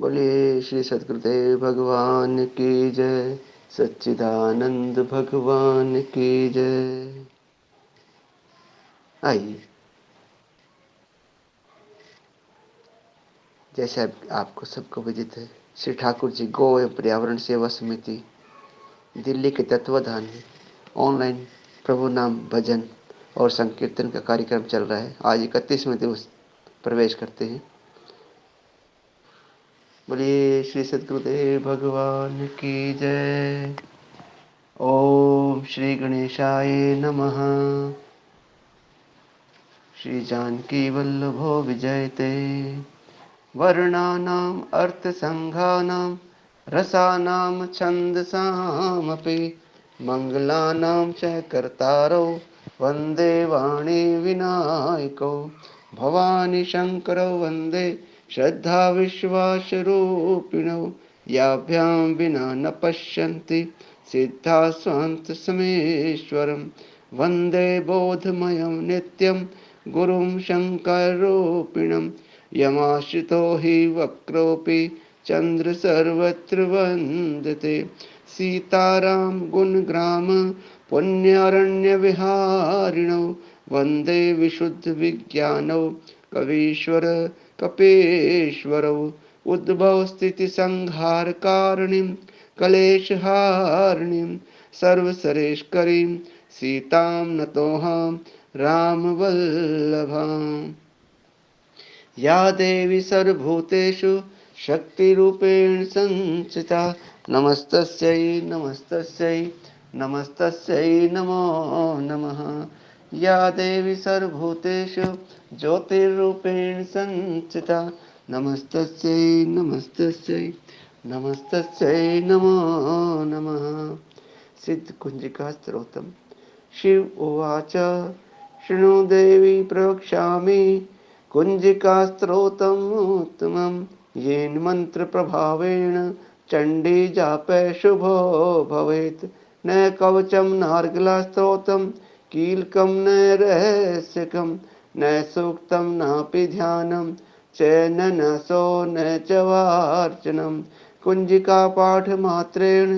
बोलिए श्री सद्गुरुदेव भगवान की जय। सच्चिदानंद भगवान की जय। आइए, जैसे आपको सबको विदित है, श्री ठाकुर जी गो एवं पर्यावरण सेवा समिति दिल्ली के तत्वाधान में ऑनलाइन प्रभु नाम भजन और संकीर्तन का कार्यक्रम चल रहा है। आज 31वें दिवस प्रवेश करते हैं। बोलिए श्री सद्गुरुदेव भगवान की जय। ओम श्री गणेशाय नमः। श्री जानकी वल्लभो विजयते। वर्णानाम् अर्थसङ्घानां रसानां छन्दसामपि मङ्गलानां च कर्तारौ वन्दे वाणी विनायकौ। भवानी शङ्करौ वन्दे श्रद्धाविश्वासरूपिणौ। याभ्यां विना न पश्यन्ति सिद्धाः स्वान्तसमेश्वरं। वन्दे बोधमयं नित्यं गुरुं शङ्कररूपिणम्। यमाश्रितो हि वक्रोऽपि चन्द्र सर्वत्र वन्दते। सीताराम गुणग्राम पुण्यरण्यविहारिणौ वन्दे विशुद्धविज्ञानौ कवीश्वर कपीश्वरौ। उद्भवस्थितिसंहारकारिणीं क्लेशहारिणीं सर्वसरेश्वरीं सीतां नतोऽहं रामवल्लभाम्। या देवी सर्वभूतेषु शक्तिरूपेण संस्थिता नमस्तस्यै नमस्तस्यै नमस्तस्यै नमो नमः। या देवी सर्वभूतेषु ज्योतिरूपेण संस्थिता नमस्तस्यै नमस्तस्यै नमस्तस्यै नमो नमः। सिद्धकुंजिका स्तोत्रम्। शिव उवाच शृणु देवी प्रवक्ष्यामि कुञ्जिकास्त्रोतमुत्तमं येन मन्त्रप्रभावेण चण्डी जापे शुभो भवेत्। न कवचं नार्गलास्तोत्रं कीलकं न रहस्यकं न सूक्तं नापि ध्यानं च न नसो न च वार्चनं। कुञ्जिकापाठमात्रेण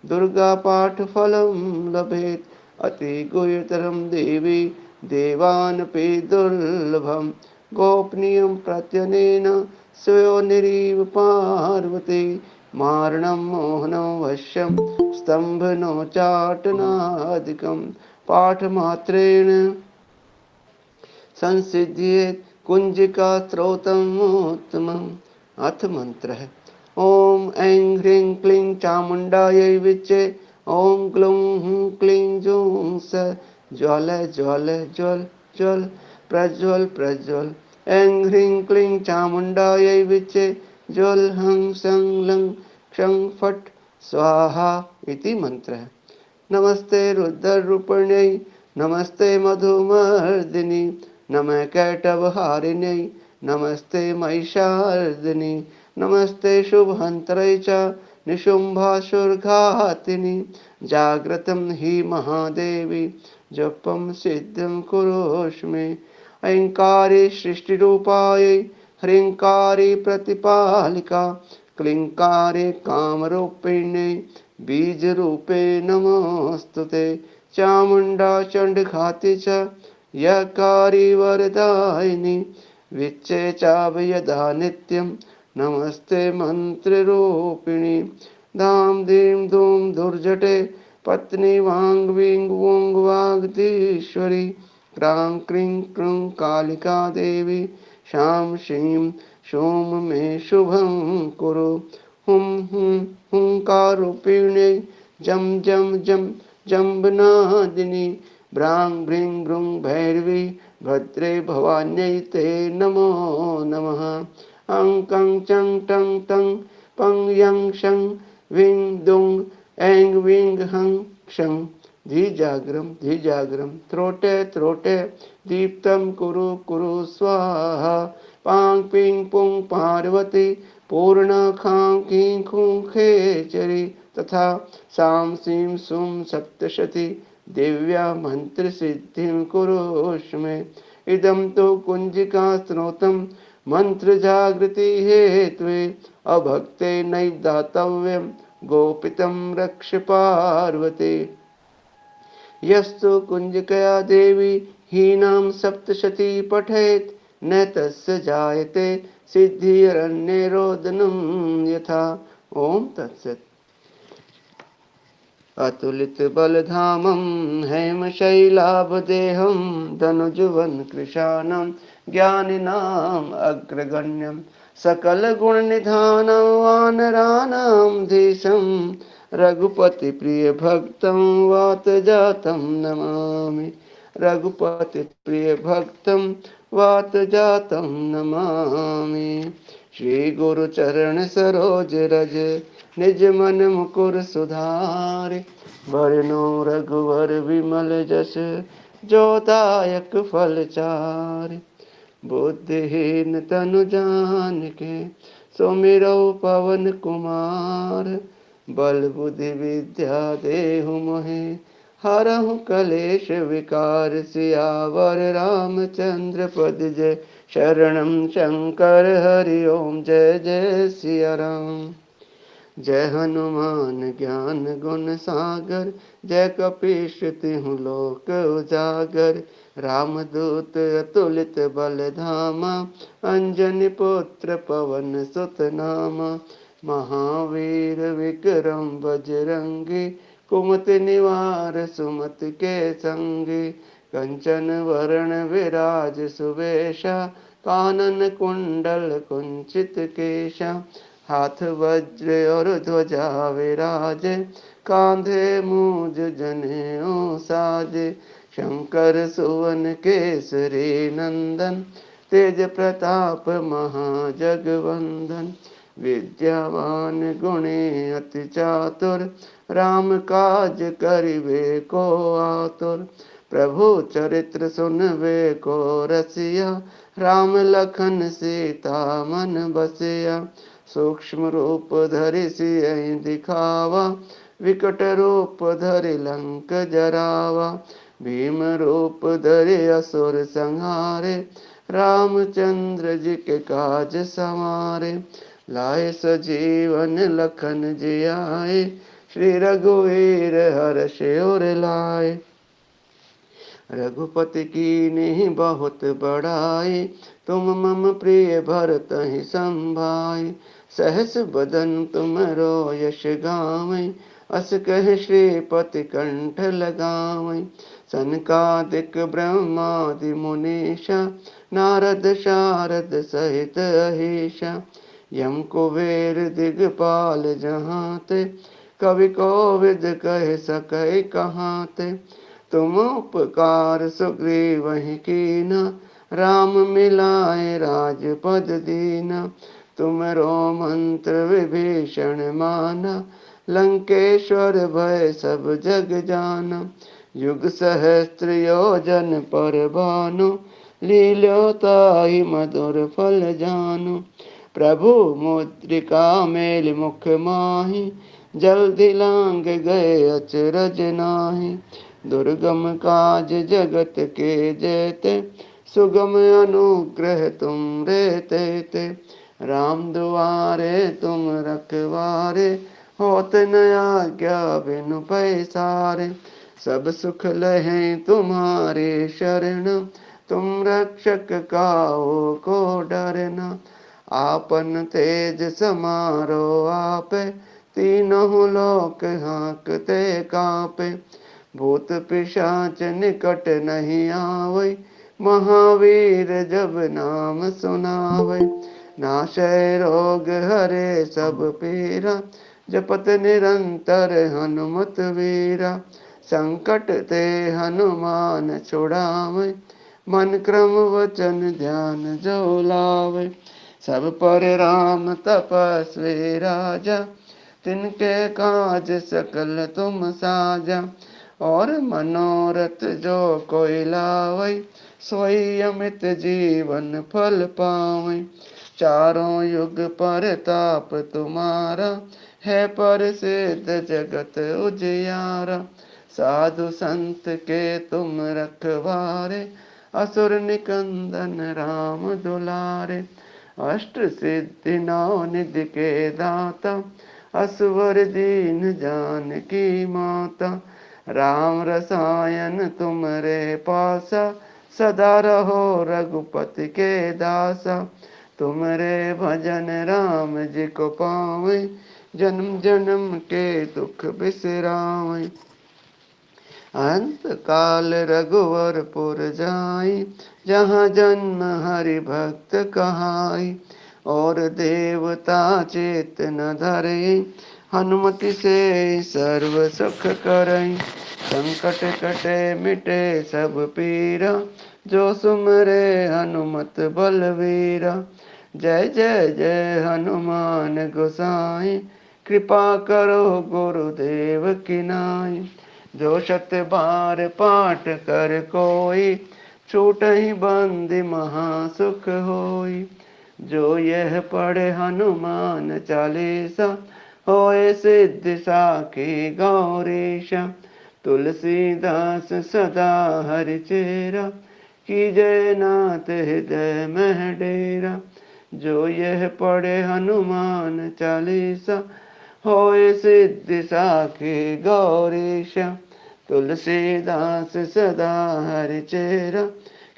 दुर्गापाठफलं लभेत्। अतिगुह्यतरं देवी देवानपि दुर्लभम्। गोपनीयं प्रत्यनेन स्वयोनिरिव पार्वती। मारणं मोहनं वश्यं स्तम्भनोच्चाटनादिकं पाठमात्रेण संसिद्ध्येत् कुञ्जिकास्त्रोतमुत्तमम्। अथ मन्त्रः। ॐ ऐं ह्रीं क्लीं चामुण्डायै विच्चे। ॐ ग्लूं हूं क्लीं जूं स ज्वल ज्वल ज्वल ज्वल प्रज्वल प्रज्वल। ऐं ह्रीं क्लीं चामुण्डायै विच्चे ज्वल हं सं लं क्षं फट् स्वाहा इति मन्त्रः। नमस्ते रुद्ररूपिण्यै नमस्ते मधुमर्दिनि नमः कैटभहारिण्यै नमस्ते महिषार्दिनि नमस्ते शुभहन्तरै च निशुम्भासुरघातिनि। जाग्रतं हि महादेवी जपं सिद्धं कुरुष्मे। ऐङ्कारी सृष्टिरूपायै ह्रीङ्कारी प्रतिपालिका क्लीङ्कारी कामरूपिण्यै बीजरूपे नमोऽस्तुते। चामुण्डा चण्डघाती च यकारी वरदायिनी विच्चे चाभयदा नित्यं नमस्ते मन्त्ररूपिणी। धाम धीं धूम धुर्जटे पत्नी वांग विंग वुंग वागधीश्वरी। क्रां क्रीं क्रूं कालिका देवी शां शीं शूं मे शुभं कुरु। हुं हुं हुंकारूपिण्यै जं जं जं जम्बनादिनी। ब्रां ब्रीं ब्रूं भैरवी भद्रे भवान्यै ते नमो नमः। अं कं चं टं तं पं यं शं विं दुं ऐं विं हं क्षं। धीजाग्रम त्रोटे त्रोटे दीप्तं कुरु कुरु स्वाहा। पां पीं पुं पार्वती पूर्ण खां कीं खूं खेचरी तथा सां सीं सुं सप्तशती दिव्या मंत्र सिद्धिं कुरुष्मे। इदं तु कुञ्जिका स्त्रोतं मंत्र जागृति हेत्वे अभक्ते नैव दातव्यं गोपितं रक्ष पार्वते। यस्तु कुञ्जकया देवी हीनां सप्तशती पठेत् न तस्य जायते सिद्धिरन्यरोदनं यथा। ओम तत्सत्। अतुलित बलधामं हेमशैलाभदेहं धनुजुवन कृशानं ज्ञानिनाम् अग्रगण्यं सकलगुणनिधानं वानराणां धीशं रघुपति प्रिय भक्तं वातजातं नमामि। रघुपति प्रिय भक्तं वातजातं नमामि। श्री गुरु चरण सरोज रज निज मन मुकुर सुधारि। वरनो रघुवर विमल जस जो दायक फल चारि। बुद्धिहीन तनु जानिके सुमिरौ पवन कुमार। बल बुद्धि विद्या देहु मोहि हरहु कलेश विकार। सियावर रामचंद्र पद जय शरणं शंकर हरि ओम। जय जय सिया राम। जय हनुमान ज्ञान गुण सागर जय कपीश तिहु लोक उजागर। रामदूत अतुलित बल धामा अंजनी पुत्र पवन सुत नामा। महावीर विक्रम बजरंगी कुमति निवार सुमति के संगी। कंचन वरण विराज सुवेशा कानन कुंडल कुंचित केशा। हाथ वज्र और ध्वजा विराजे कांधे मूज जनेऊ साजे। शंकर सुवन केसरी नंदन तेज प्रताप महाजगवंदन। विद्यावान गुणी अति चातुर राम काज करिबे को आतुर। प्रभु चरित्र सुनबे को रसिया राम लखन सीता मन बसिया। सूक्ष्म रूप धरि सियहि दिखावा विकट रूप धरि लंक जरावा। भीम रूप धरि असुर संहारे रामचंद्र जी के काज सवारे। लाए सजीवन लखन जियाए श्री रघुवीर हर्ष उर लाए। रघुपति कीन्ही बहुत बड़ाई तुम मम प्रिय भरतहि संभाई। सहस बदन तुमरो यश गावै अस कह श्रीपति कंठ लगावै। सनकादिक ब्रह्मादि मुनीषा नारद शारद सहित अहिषा। यम कुबेर दिगपाल जहाते कवि कोविद कह सकै कहाते। तुम उपकार सुग्रीवहि कीना राम मिलाए राजपद दीना। तुमरो मंत्र विभीषण माना लंकेश्वर भय सब जग जाना। युग सहस्त्र योजन पर भानु लील्यो ताहि मधुर फल जानु। प्रभु मुद्रिका मेलि मुख माहि जल्दी लांग गए अचरज नाहि। दुर्गम काज जगत के जेते सुगम अनुग्रह तुम रे तेते। राम दुआरे तुम रखवारे होत न आज्ञा बिनु पैसारे। सब सुख लहे तुम्हारे शरण तुम रक्षक काहू को डरना। आपन तेज समारो आपे तीनों लोक हाँकते कापे। भूत पिशाच निकट नहीं आवै महावीर जब नाम सुनावै। नाशय रोग हरे सब पीरा जपत निरंतर हनुमत वीरा। संकट ते हनुमान छुड़ावै मन क्रम वचन ध्यान जो लावै। सब पर राम तपस्वी राजा तिनके काज सकल तुम साजा। और मनोरथ जो कोई लावै सोई अमित जीवन फल पावै। चारों युग पर ताप तुम्हारा है प्रसिद्ध जगत उजियारा। साधु संत के तुम रखवारे असुर निकंदन राम दुलारे। अष्ट सिद्धि नौ निधि के दाता, असवर दीन जानकी माता। राम रसायन तुमरे पासा, सदा रहो रघुपति के दासा। तुमरे भजन राम जी को पावे, जन्म जन्म के दुख बिसरावे। अंत काल रघुवरपुर जाई, जहाँ जन्म हरि भक्त कहाई। और देवता चेत न धरे, हनुमति से सर्व सुख करई। संकट कटे मिटे सब पीरा, जो सुमरे हनुमत बलवीरा। जय जय जय हनुमान गोसाई, कृपा करो गुरुदेव की नाई। जो शत बार पाठ कर कोई, छूटहि बंदी महासुख होई। जो यह पढ़े हनुमान चालीसा, होए सिद्धि साखी गौरीशा। तुलसीदास सदा हरि चेरा, कीजय नाथ हृदय मह डेरा। जो यह पढ़े हनुमान चालीसा, होए सिद्धि साखी गौरीशा। तुलसीदास सदा हरि चेरा,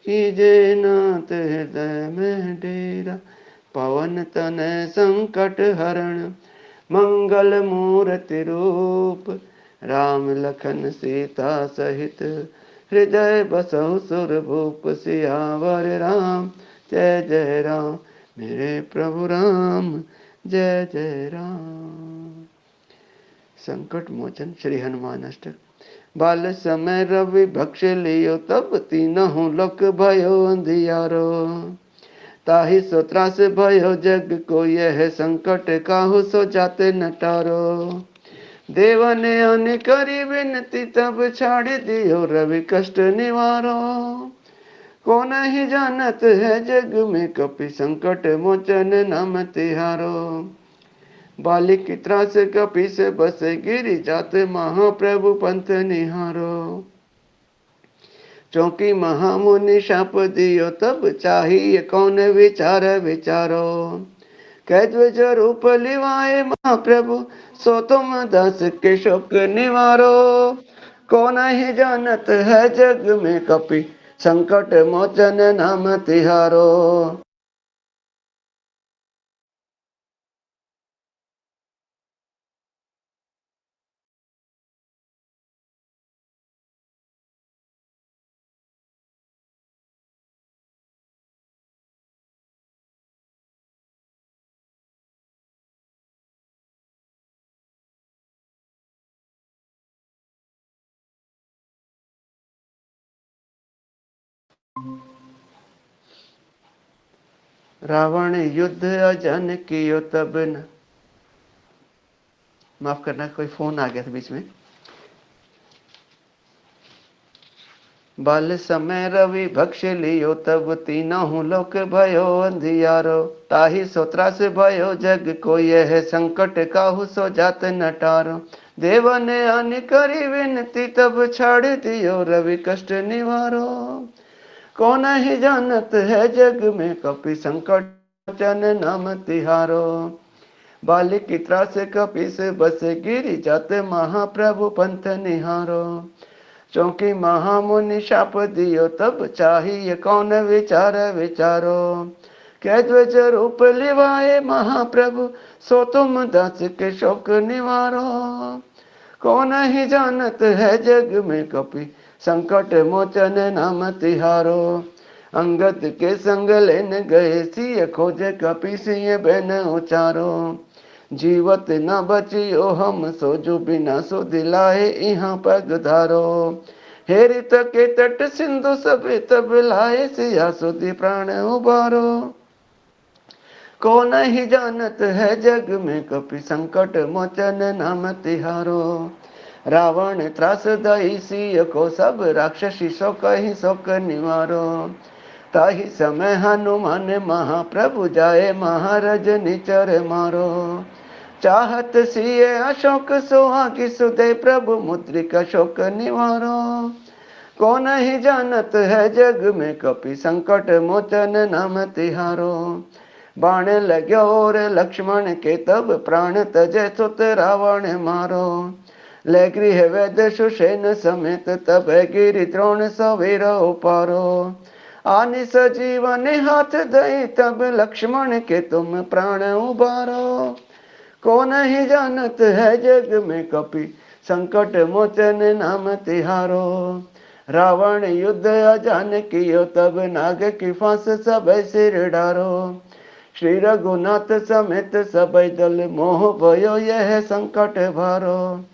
कीजय नाथ हृदय में डेरा। पवन तनय संकट हरण, मंगल मूर्ति रूप। राम लखन सीता सहित, हृदय बसहु सुरभूप। सियावर राम जय जय राम, मेरे प्रभु राम जय जय राम। संकट मोचन श्री हनुमान अष्टक। बाल समय रवि भक्ष लियो, तब तीनहु लोक भयो अंधियारो। ताहि सो त्रास भयो जग को, यह संकट काहू सो जाते न टारो। देव ने अन करी विनती, तब छाड़ दियो रवि कष्ट निवारो। को नहीं जानत है जग में, कपि संकट मोचन नाम तिहारो। बालिक की त्रास कपि से बसे, गिरि जाते महाप्रभु पंथ निहारो। चौकी महामुनि शाप दियो, तब चाहिए कौन विचार विचारो। कैद्वज रूप लिवाए महाप्रभु, सो तुम दास के शोक निवारो। को नहीं जानत है जग में, कपि संकट मोचन नाम तिहारो। रावण युद्ध अजन कियो तब न, माफ करना कोई फोन आ गया था बीच में। बाल समय रवि भक्ष लियो, तब तीनहु लोक भयो अंधियारो। ताहि सो त्रास भयो जग को, यह संकट काहू सो जात न टारो। देव ने अन करी विनती, तब छाड़ दियो रवि कष्ट निवारो। को नहीं जानत है जग में, कपि संकट मोचन नाम तिहारो। बालिक की त्रास कपि से बसे, गिरि जाते महाप्रभु पंथ निहारो। चौकी महामुनि शाप दियो, तब चाहिए कौन विचार विचारो। कैद्वज रूप लिवाए महाप्रभु, सो तुम दास के शोक निवारो। को नहीं जानत है जग में, कपि संकट मोचन नाम तिहारो। अंगद के संग लेन गए, सिय खोजे कपि सिंह बन उचारो। जीवत न बचियो हम, सोजो बिना सो दिलाए यहाँ पग धारो। हेरित के तट सिंधु सब, तब लाए सिया सुधि प्राण उबारो। को नहीं जानत है जग में, कपि संकट मोचन नाम तिहारो। रावण त्रास दई सिय को, सब राक्षसी सो कहीं शोक निवारो। ताहि समय हनुमान महाप्रभु, जाए महाराज निचर मारो। चाहत सिय अशोक सुहागी, सुदय प्रभु मुद्रिका शोक निवारो। को नहीं जानत है जग में, कपि संकट मोचन नाम तिहारो। बाण लग्यो और लक्ष्मण के तब प्राण तजे सुत रावण मारो। ले गृह वैद्य सुषेण समेत तब गिरि द्रोण सवेर उपारो। आनि सजीवन हाथ दई तब लक्ष्मण के तुम प्राण उबारो। को नहीं जानत है जग में कपि संकट मोचन नाम तिहारो। रावण युद्ध अजान कियो तब नाग की फांस सब सिर डारो। श्री रघुनाथ समेत सब दल मोह भयो यह संकट भारो।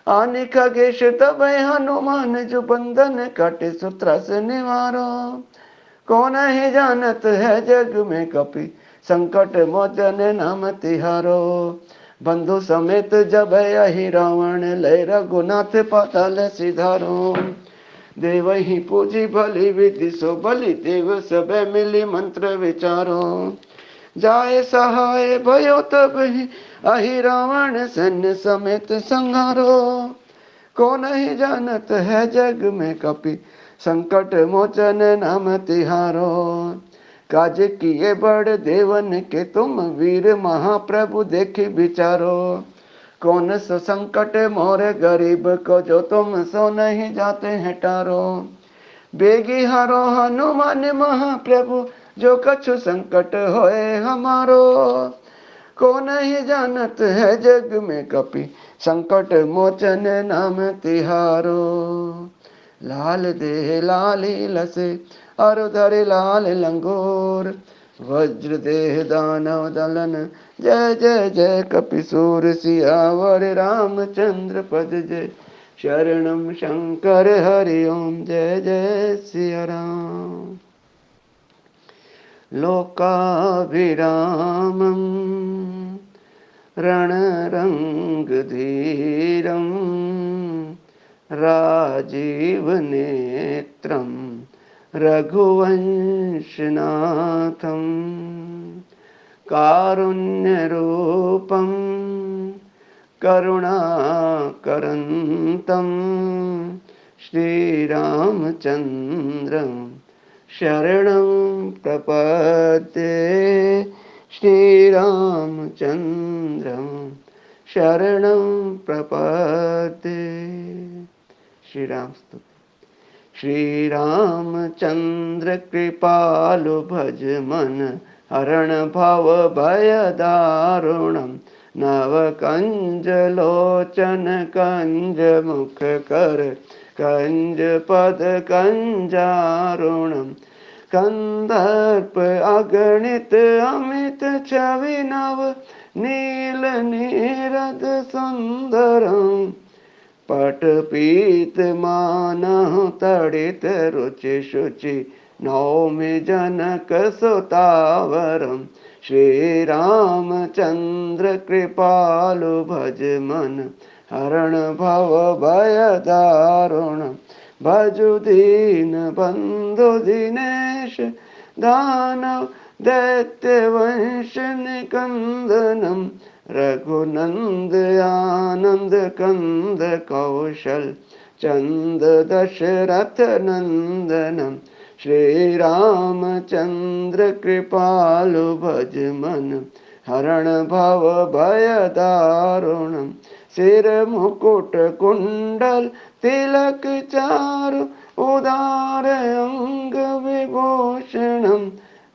आनि खगेश तब हनुमान जो बंधन काटे सूत्र से निवारो। कौन ही जानत है जग में कपि संकट मोचन नाम तिहारो। बंधु समेत जब यही रावण ले रघुनाथ पाताल सिधारो। देव ही पूजी भली विधि सो बलि देव सब मिली मंत्र विचारो। जाए सहाय भयो तब ही अहि रावण सैन्य समेत संहारो। को नहीं जानत है जग में कपि संकट मोचन नाम तिहारो। काज किए बड़ देवन के तुम वीर महाप्रभु देखी विचारो। कौन सो संकट मोर गरीब को जो तुम सो नहीं जाते हैं टारो। बेगी हारो हनुमान महाप्रभु जो कछु संकट होए हमारो। को नहीं जानत है जग में कपि संकट मोचन नाम तिहारो। लाल देह लाली लसे अरु धरे लाल लंगोर। वज्र देह दानव दलन जय जय जय कपिसूर। सियावर रामचंद्र पद जय शरणम शंकर हरि ओम जय जय सिया राम। लोकाभिरामं रणरङ्गधीरं राजीवनेत्रं रघुवंशनाथं कारुण्यरूपं करुणाकरन्तं श्रीरामचन्द्रं शरणं प्रपद्ये। श्रीरामचन्द्रं शरणं प्रपद्ये। श्रीराम स्तुति। श्रीरामचन्द्र कृपालु भज मन हरण भव भय दारुणं। नव कंज लोचन कंज मुख कर कंज पद कंजारुणं। कंदर्प अगणित अमित छवि नव नील नीरद सुंदरं। पट पीत मानह तड़ित रुचि शुचि नौमि जनक सुतावरं। श्रीरामचन्द्र कृपालु भज मन हरण भव भय दारुणं। भजु दीन बंधु दिनेश दानव दैत्य वंश निकंदनम। रघुनंद आनंद कंद कौशल चंद दशरथ नंदनम। श्रीरामचन्द्र कृपालु भज मन हरण भव भय दारुणं। सिर मुकुट कुंडल तिलक चारु उदार अंग विभूषणं।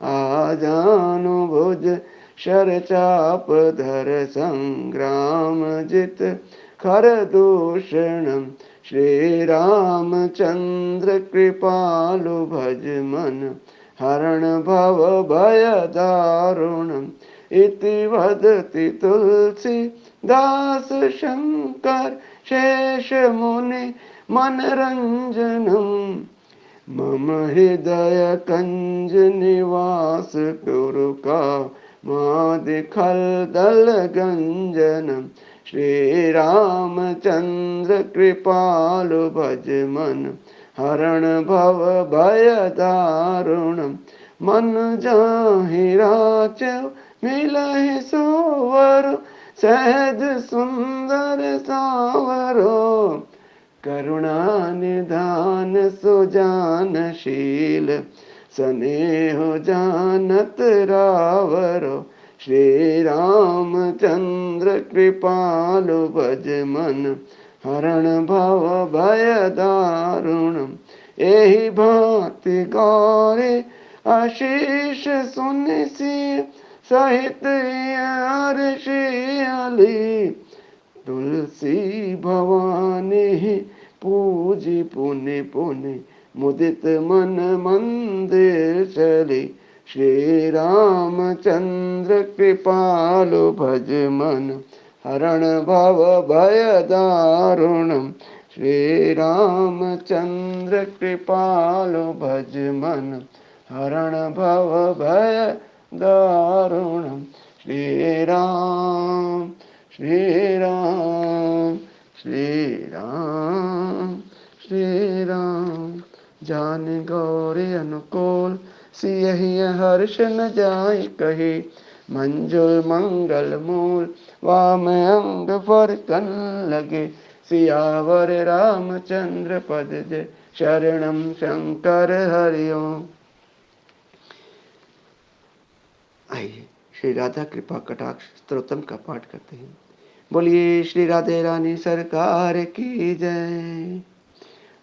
आजानुभुज शर चाप धर संग्राम जित खर दूषणं। श्रीरामचन्द्र कृपालु भज मन हरण भव भय दारुणम्। इति वदति तुलसी दास शंकर शेष मुनि मनरंजनम्। मम हृदय कंज निवास कुरु का मादि खलदल गंजनम्। श्रीरामचन्द्र कृपालु भज मन हरण भव भय दारुणम्। मन जाहि राचव मिलहि सोवर सहज सुंदर सावरो। करुणा निधान सुजानशील स्नेह जानत रावरो, श्री रामचंद्र कृपालु भज मन, हरण भव भय दारुणम। एहि भांति गौरे आशीष सुनि सिय, सहित हर्षि अली। तुलसी भवानी पूजी पुनि पुनि, मुदित मन मंदिर चली। श्री रामचंद्र कृपालु भज मन, हरण भव भय दारुणम। श्री रामचंद्र कृपालु भज मन, हरण भव भय दारुणम। श्री राम श्री राम श्री राम श्री राम। जान गौरी अनुकूल, सियहि हर्ष न जाय कही। मंजुल मंगल मूल, वाम अंग पर कन लगे। सियावर रामचंद्र पद जय, शरणम शंकर हरिओम। आइए श्री राधा कृपा कटाक्ष स्तोत्रम का पाठ करते हैं। बोलिए श्री राधे रानी सरकार की जय।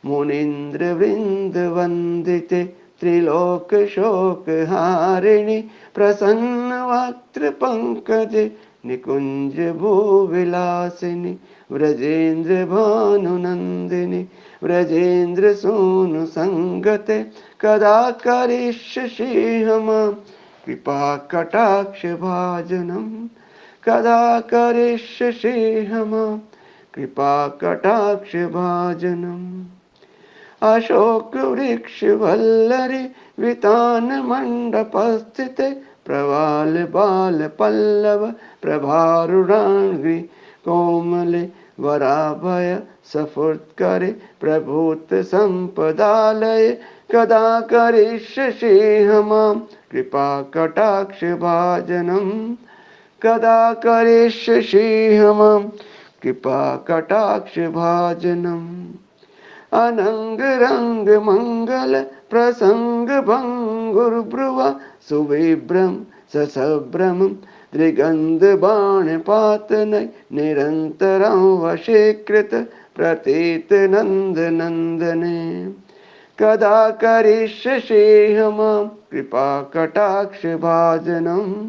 मुनीन्द्र वृंद वंदिते, त्रिलोक शोक हारिणी। प्रसन्न वक्त्र पंकज, निकुंज भूविलासिनी। व्रजेन्द्र भानुनंदिनी, व्रजेन्द्र सोनु संगते। कदा करिष्यसि हमां, कृपा कटाक्ष भाजनम। कदा करिष्यसि हमां, कृपा कटाक्ष भाजनम। अशोक वृक्ष वल्लरी, वितान मंडपस्थिते। प्रवाल बाल पल्लव, प्रभारुणांगी। कोमले वराभय सफुत्करे, प्रभूत संपदालये। कदा करिष्यसि हमां, कृपा कटाक्ष भाजनम। कदा करिष्यसि हमां, कृपा कटाक्ष भाजनम। अनंग रंग मंगल प्रसंग भंगुर्भ्रुवा, सुविभ्रम ससभ्रम। त्रिगंध बाण पातनय, निरंतरं वशीकृत। प्रतीत नंद नंदने, कदा करिष्यसि हमां, कृपा कटाक्ष भाजनम।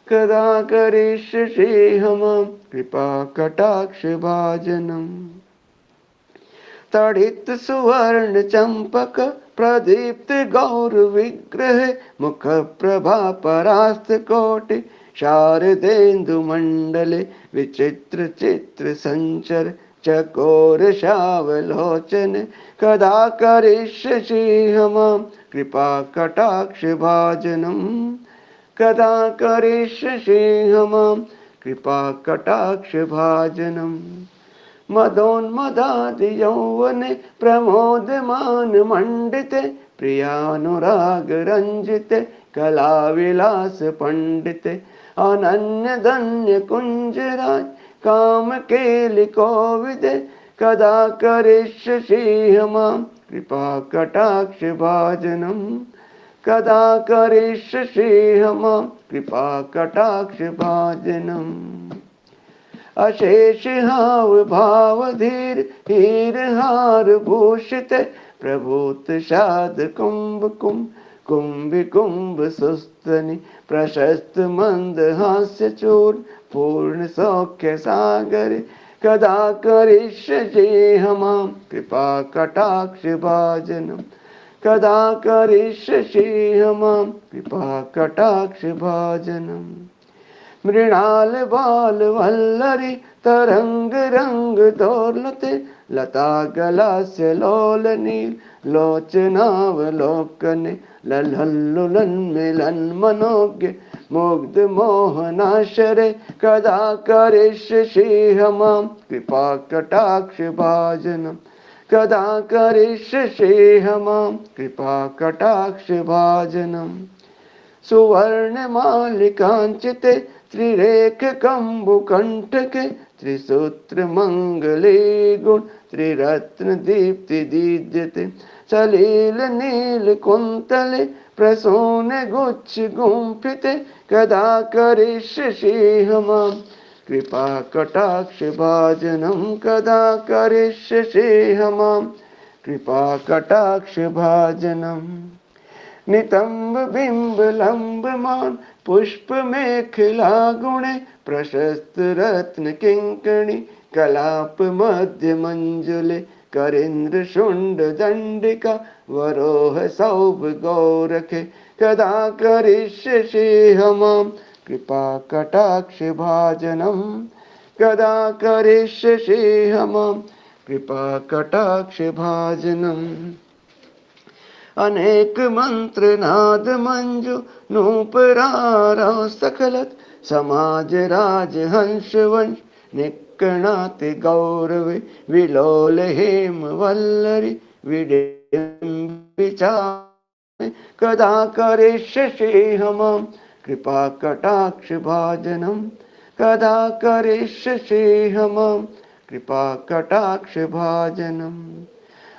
कदा करिष्यसि हमां, कृपा कटाक्ष भाजनम। तड़ित सुवर्ण चंपक, प्रदीप्त गौर विग्रह। मुख प्रभा परास्त कोटि, शारदेन्दु मंडले। विचित्र चित्र संचर, चकोर शावलोचन। कदा करिष्यसि हमां, कृपा कटाक्ष भाजनम। कदा करिष्यसि हमां, कृपा कटाक्ष भाजनम। मदोन्मदादि यौवने, प्रमोदमान मंडिते। प्रियानुराग रंजिते, कला विलास पंडिते। अनन्य धन्य कुंजराय, काम केलि कोविदे। कदा करिष्यसि हमां, कृपा कटाक्ष भाजनम। कदा करिष्यसि हमां, कृपा कटाक्ष भाजनम। अशेष हाव भाव धीर, हीर हार भूषित। प्रभूत शाद कुंभ कुंभ, कुंभ कुंभ सुस्तनि। प्रशस्त मंद हास्य चूर्ण, पूर्ण सौख्य सागर। कदा करिष्यसि हमां, कृपा कटाक्ष भाजनम। कदा करिष्यसि हमां, कृपा कटाक्ष भाजनम। मृणाल बाल वल्लरी, तरंग रंग दोलते। लता गलास्य लोल नील, लोचनावलोकने। लल्हल्लुलन मिलन मनोज्ञ, मुग्ध मोहनाशरे। कदा करिष्यसि हमां, कृपा कटाक्ष भाजनम। कदा करिष्यसि हमां, कृपा कटाक्ष भाजनम। सुवर्ण मालिकांचिते, त्रिरेख कंबु कंठ के त्रिसूत्र मंगले गुण त्रिरत्न दीप्ति दीज्यते सलील नील कुंतले प्रसून गुच्छ गुंफिते कदा करिष्यसि मां कृपा कटाक्ष भाजनम कदा करिष्यसि मां कृपा कटाक्ष भाजनम नितंब बिंब लंबमान पुष्प मेखला गुणे प्रशस्त रत्न किंकणी कलाप मध्य मंजुले करेंद्र शुंड दंडिका वरोह सौभ गौरखे कदा करिष्यसि मां कृपा कटाक्ष भाजनम कदा करिष्यसि मां कृपा कटाक्ष भाजनम अनेक मंत्र नाद मंजु नूपरारा सकलत समाज राज हंस वंश निकणाति गौरवे विलोल हेम वल्लरी विडिंबिचा कदा करिष्यसि मां कृपा कटाक्ष भाजनम कदा करिष्यसि मां कृपा कटाक्ष भाजनम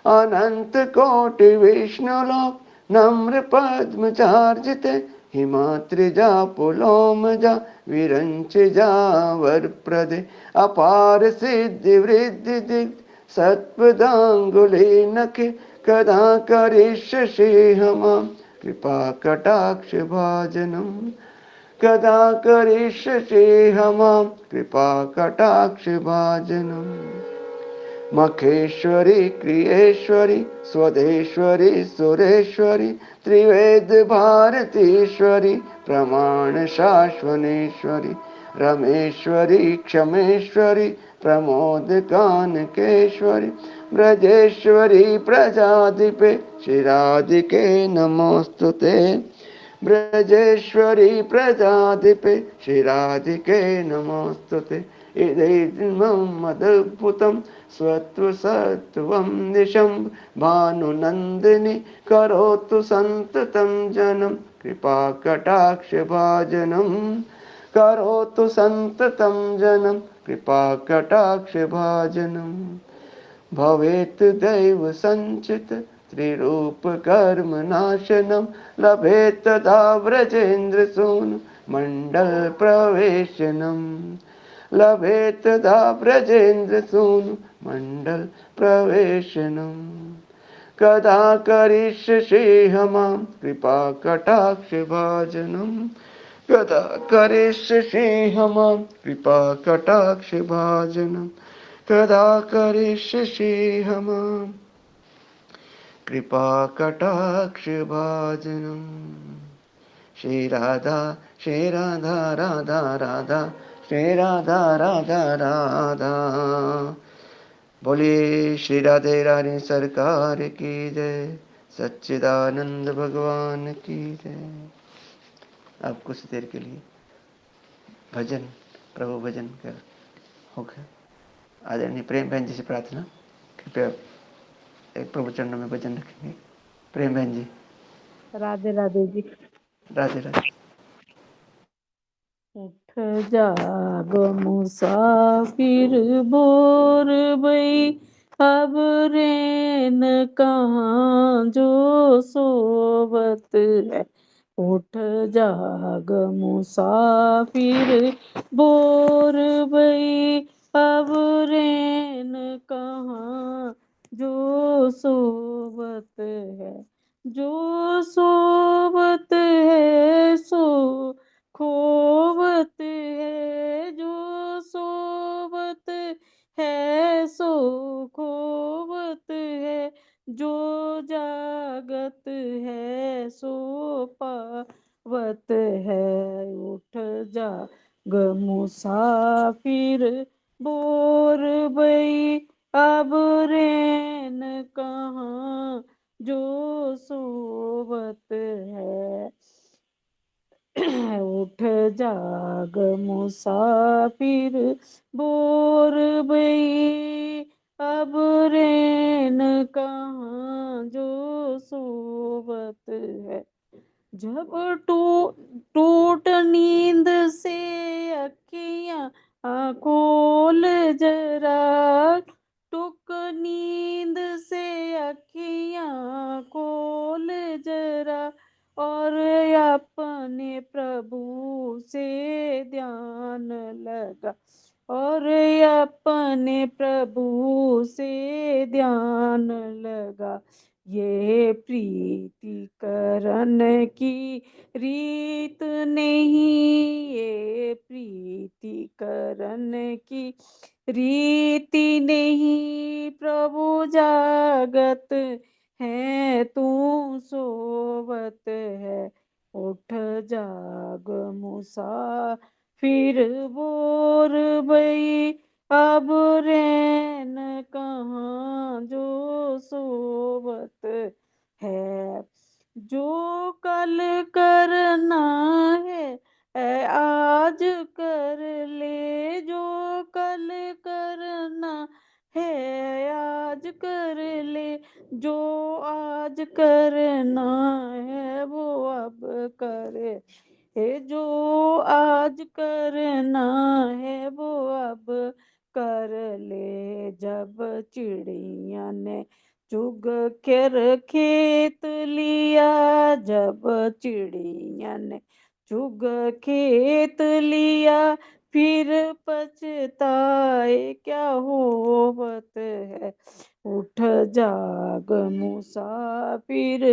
अनंत कोटि विष्णुलोक नम्र पद्मचार्जिते हिमात्रिजा पुलोमजा विरंच जावर प्रदे अपार सिद्धि वृद्धि दिग्ध सत्पदांगुली नखे कदा करिष्यसि मां कृपा कटाक्ष भाजनम कदा करिष्यसि मां कृपा कटाक्ष भाजनम मखेश्वरी क्रियेश्वरी स्वदेश्वरी सुरेश्वरी त्रिवेद भारतीश्वरी प्रमाण शाश्वनेश्वरी रमेश्वरी क्षमेश्वरी प्रमोद कानकेश्वरी ब्रजेश्वरी प्रजाधिपे शिराधिके नमोस्तुते ब्रजेश्वरी प्रजाधिपे शिराधिके नमोस्तुते इदमद्भुतं स्वत्वसत्त्वं निशं भानुनन्दिनी करोतु सन्ततं जनं कृपाकटाक्षभाजनं करोतु सन्ततं जनं कृपाकटाक्षभाजनं भवेत् दैव संचित त्रिरूपकर्म नाशनं लभेत् तदा व्रजेन्द्र सूनु मण्डल प्रवेशनम् लभेत् तदा व्रजेन्द्र सूनु मण्डल प्रवेशनम् कदा करिष्यसि मां कृपा कटाक्ष भाजनम् कदा करिष्यसि मां कृपा कटाक्ष भाजनम् कदा करिष्यसि मां कृपा कटाक्ष भाजनम् श्री राधा राधा राधा श्री राधा राधा राधा बोलिए श्री राधे रानी सरकार की जय सच्चिदानंद भगवान की जय। अब कुछ देर के लिए भजन प्रभु भजन कर होगा। आदरणीय प्रेम बहन जी से प्रार्थना, कृपया एक प्रभु चरणों में भजन रखेंगे। प्रेम बहन जी। राधे राधे जी। राधे राधे। उठ जाग मुसाफिर भोर भई अब रैन कहाँ जो सोवत है। उठ जाग मुसाफिर भोर भई अब रैन कहाँ जो सोवत है। जो सोवत है सो खोवत है। जो सोवत है सो खोवत है। जो जागत है सो पावत है। उठ जाग मुसाफिर भोर भई अब रैन कहाँ जो सोवत है। उठ जाग मुसाफिर भोर भई अब रैन कहाँ जो सोवत है। जब टूट नींद से अखियाँ खोल जरा, टूट नींद से अखियाँ खोल जरा, और अपने प्रभु से ध्यान लगा, और अपने प्रभु से ध्यान लगा। ये प्रीति करन की रीत नहीं, ये प्रीति करन की रीति नहीं, प्रभु जागत है तू सोवत है। उठ जाग मुसाफिर बोर भई, अब रैन कहाँ जो सोवत है। जो कल करना है आज कर ले, जो कल करना है आज कर ले, जो आज करना है वो अब करे, हे जो आज करना है वो अब कर ले। जब चिड़िया ने चुग कर खेत लिया, जब चिड़िया ने चुग खेत लिया, फिर पछताए क्या होवत है। उठ जाग मुसाफिर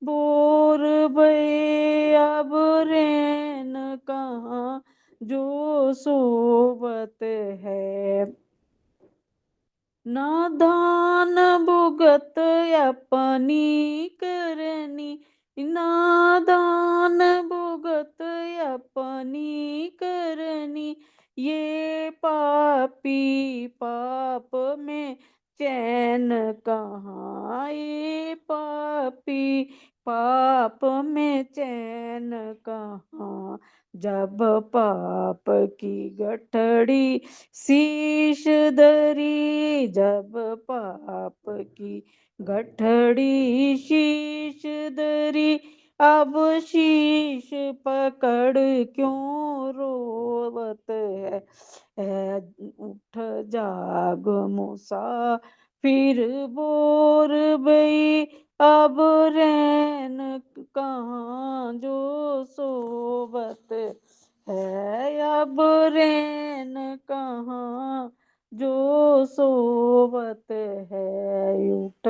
बोर भये, अब रैन कहाँ जो सोवत है। नादान भुगत अपनी करनी, नादान भुगत अपनी करनी, ये पापी पाप में चैन कहाँ, ये पापी पाप में चैन कहाँ। जब पाप की गठड़ी शीश धरी, जब पाप की गठड़ी शीश धरी, अब शीश पकड़ क्यों रोवत है। उठ जाग मुसाफिर बोर भई, अब रैन कहाँ जो सोवत है। अब रैन कहाँ जो सोवत है। उठ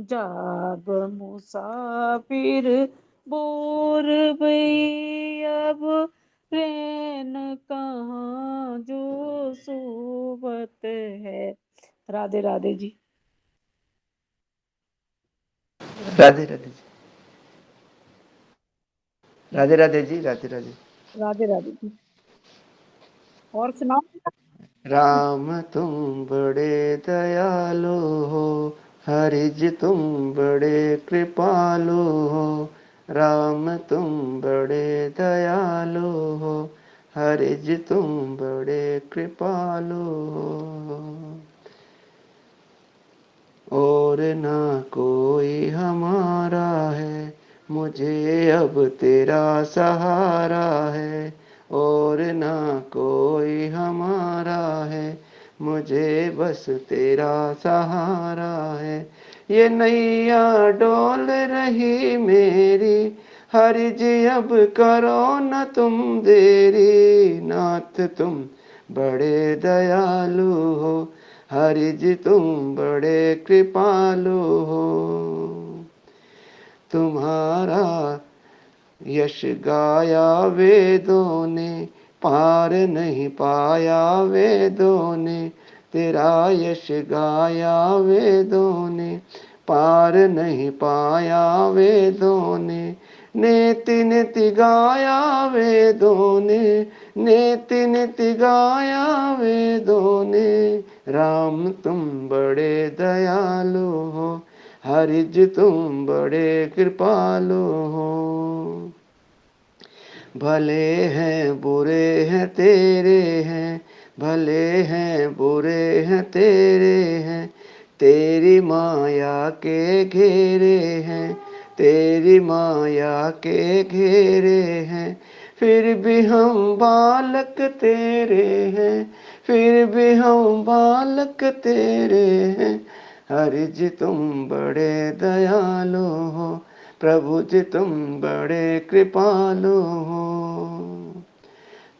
जाग मुसाफिर बोर भई, अब रैन कहाँ जो सोवत है। राधे राधे जी। राधे राधे जी, राधे राधे जी, राधे राधे। राधे राधे जी। और सुनाओ। राम तुम बड़े दयालु हो, हरि जी तुम बड़े कृपालु हो। राम तुम बड़े दयालु हो, हरि जी तुम बड़े कृपालु हो। और ना कोई हमारा है, मुझे अब तेरा सहारा है। और ना कोई हमारा है, मुझे बस तेरा सहारा है। ये नैया डोल रही मेरी, हरि जी अब करो न तुम देरी। नाथ तुम बड़े दयालु हो, हरि जी तुम बड़े कृपालु हो। तुम्हारा यश गाया वेदों ने, पार नहीं पाया वेदों ने। तेरा यश गाया वेदों ने, पार नहीं पाया वेदों ने। नेति नेति गाया वेदों ने, नेति नेति गाया वेदों ने। राम तुम बड़े दयालु हो, हरि जी तुम बड़े कृपालु हो। भले हैं बुरे हैं तेरे हैं, भले हैं बुरे हैं तेरे हैं। तेरी माया के घेरे हैं, तेरी माया के घेरे हैं, फिर भी हम बालक तेरे हैं, फिर भी हम बालक तेरे हैं। हरि जी तुम बड़े दयालु हो, प्रभु जी तुम बड़े कृपालु हो।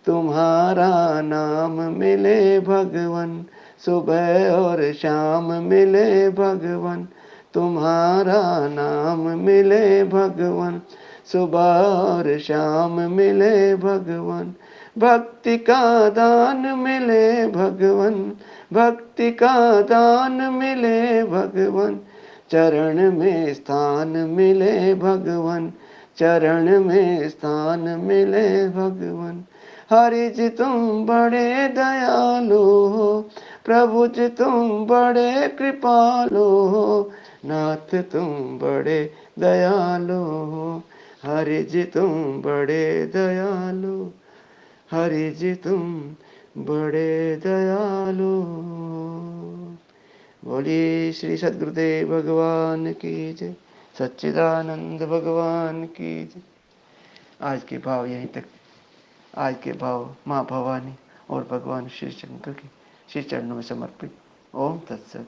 तुम्हारा नाम मिले भगवन, सुबह और शाम मिले भगवन। तुम्हारा नाम मिले भगवन, सुबह और शाम मिले भगवन। भक्ति का दान मिले भगवन, भक्ति का दान मिले भगवन। चरण में स्थान मिले भगवन, चरण में स्थान मिले भगवन। हरि जी तुम बड़े दयालु हो, प्रभु जी तुम बड़े कृपालु हो। नाथ तुम बड़े दयालु हो, हरि जी तुम बड़े दयालु, हरि जी तुम बड़े दयालु। बोलिए श्री सद्गुरुदेव भगवान की जय, सच्चिदानंद भगवान की जय। आज के भाव यहीं तक। आज के भाव माँ भवानी और भगवान श्री शंकर के श्री चरणों में समर्पित। ओम तत्सत।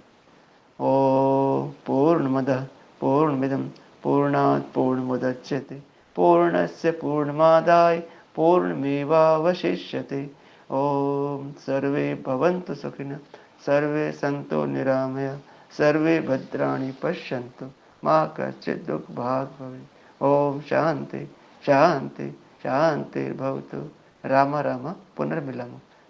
ओम पूर्णमदः पूर्णमिदं पूर्णात् पूर्णमुदच्यते पूर्णस्य पूर्णमादाय पूर्णमेवावशिष्यते। ओम सर्वे भवन्तु सुखिनः, सर्वे सन्तु निरामया, सर्वे भद्राणि पश्यन्तु, मा कश्चित् दुःखभाग् भवेत्। ओम शान्ति शान्ति शान्तिर्भवतु। राम राम पुनर्मिलामः।